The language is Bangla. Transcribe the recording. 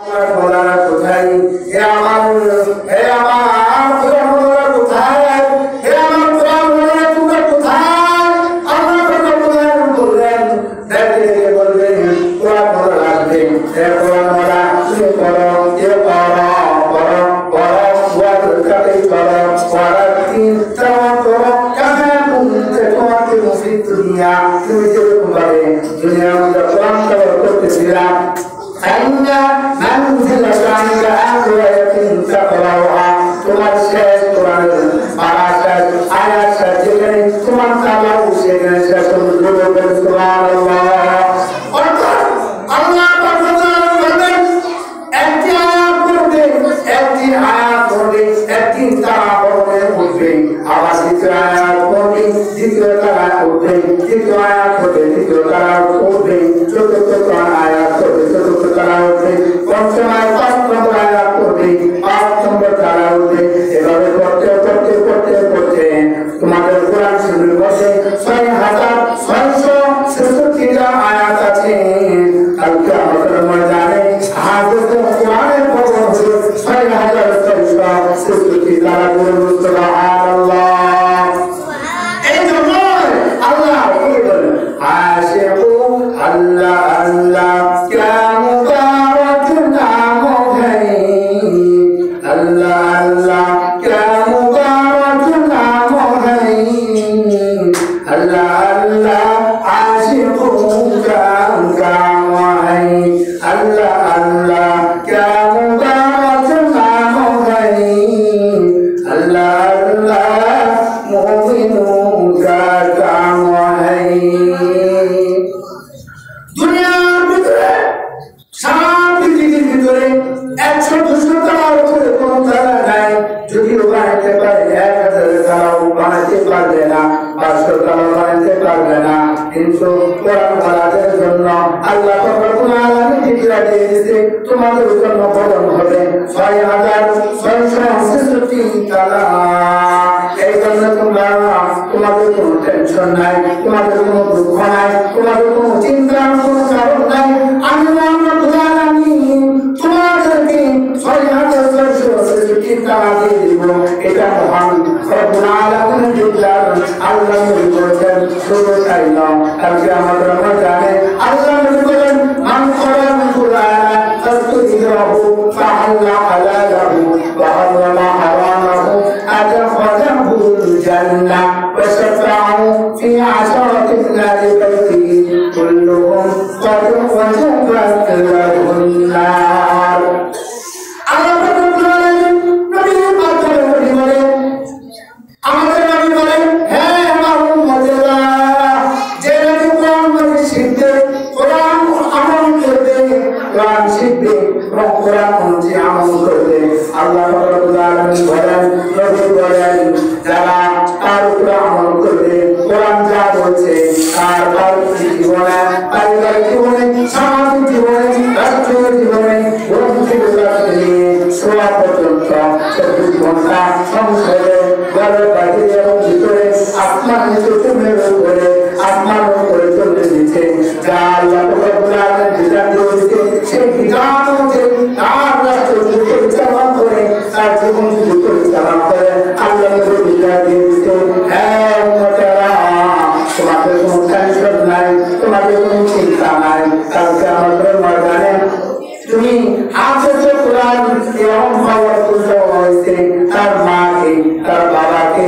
মৌলানা কোথায়? হে আমার কোরআন মৌলানা কোথায়? হে আমার কোরআন মৌলানা তোমরা কোথায়? আল্লাহ কোরআন বললেন, দেখে দেখে বলবেন কোরআন মৌলানা লাগবে। হে কোরআন মৌলানা তুমি করো, এ করো করো করো ওয়াদকাতে করো ওয়ারাতিন তাওয়াক্কাল কামা কুনতা তুআতিমু ফিদ দুনিয়া। তুমি যেরকম ভাবে দুনিয়ার মধ্যে কোরআন তেলাওয়াত করতেছিলাম, আইনা মানজিলা কানকা আয়াতিন তাকরাউহা, তোমার শেষ কোরআনের পারাটা আয়াতটা যেখানে তোমার তালাও সেখানে শেষ করবে। সুবহানাল্লাহ। অর্থাৎ আল্লাহ বলেন একটি আয়াত পড়বে, একটি আয়াত পড়বে, একটি তারা পড়বে উঠবে, আবার দ্বিতীয় আয়াত পড়বে, দ্বিতীয় তারা উঠবে, তৃতীয় আয়াত পড়বে, তৃতীয় তারা উঠবে, চতুর্থ আয়াত পড়বে, চতুর্থ তারা উঠবে, পঞ্চম আয়াত পাঁচ নম্বর আয়াত পড়বে, পাঁচ নম্বর তারা উঠবে। এভাবে পড়তে পড়তে পড়তে পড়তে তোমাদের কোরআন শরীফের মধ্যে ৬,৬৬৬টা আয়াত আছে। কালকে আমাদের ময়দানে হাজত কোরআনের খবর হলো ৬,৬৬৬ তারা বলুন সুবহানাল্লাহ। এই জন্য আল্লাহ বলেন আশিকু আল্লাহ আল্লাহ ক্যা মুবারক নাম है, আল্লাহ আল্লাহ ক্যা মুবারক নাম है, আল্লাহ আল্লাহ আশিকু का काम है, আল্লাহ আল্লাহ ক্যা মুবারক নাম है, আল্লাহ আল্লাহ মুমিনুন का काम है। দুনিয়ার ভিতরে সারা পৃথিবীর ভিতরে ১০০-২০০ তারাও কোনো তারা নাই। যদিও বানাইতে পারে ১,০০০ তারাও বানাইতে পারবে না, ৫০০ তারাও বানাইতে পারবে না। কিন্তু কোরআন ওয়ালাদের জন্য আল্লাহ রব্বুল আলামিন ঠিকরা দিয়ে দিয়েছে, তোমাদের জন্য ফলন হবে ৬,৬৬৬ তারা। এই জন্য তোমাদের কোনো টেনশন নাই, তোমাদের কোনো দুঃখ নাই, তোমাদের কোনো চিন্তার কোনো কারণ নাই। আমি রব্বুল আলামিন তোমাদেরকে ৬,৬৬৬ তারা দিয়ে দিব। এটা মহান রব্বুল আলামিনের বিদ্যার আল্লাহ নবী বলেছেন। শুধু তাই নয়, কালকে আমাদের ময়দানে আল্লাহ নবী বলেন মান করাল কুরআন ফাসতাগফিরহু ফাহাল্লা হালালাহু ওয়া হারামা হারামাহু আদখালাহুল জান্নাহ ওয়া শাফা'ু ফি 'আশরাতিন আহলি বাইতিহি কুল্লুহুম قد وجبت لهم النار। আমাদের নবী বলেন, হ্যাঁ আমার উম্মতেরা, যে নাকি কোরআন শিখবে, কোরআন আমল করবে, কোরআন শিখবে এবং কোরআন অনুযায়ী আমল করবে, আল্লাহ রাব্বুল আলামিন বলেন, নবী বলেন, যারা তার উপর আমল করবে, কোরআন যা বলছে তার জীবনে, পারিবারিক জীবনে, সামাজিক জীবনে, রাষ্ট্রীয় জীবনে, শোয়া পর্যন্ত ২৪ ঘন্টা সংসারে ঘরের বাইরে এবং ভিতরে আপনার নিচে উপরে আপনার উপরে চলে দিচ্ছে। যা আল্লাহ রাব্বুল আলামিন বিধান দিয়েছে, সেই বিধান অনুযায়ী তার রাষ্ট্র পরিচালনা করে, তার জীবন পরিচালনা করে আল্লাহ বিধান দিয়েছে। হ্যাঁ উম্মতেরা, তোমাদের কোনো টেনশন নাই, তোমাদের কোনো চিন্তা নাই। কালকে আমাদের ময়দানে তুমি হাফেজে কোরআন এরকম খবর তুলতে হয়েছে, তার মাকে, তার বাবাকে,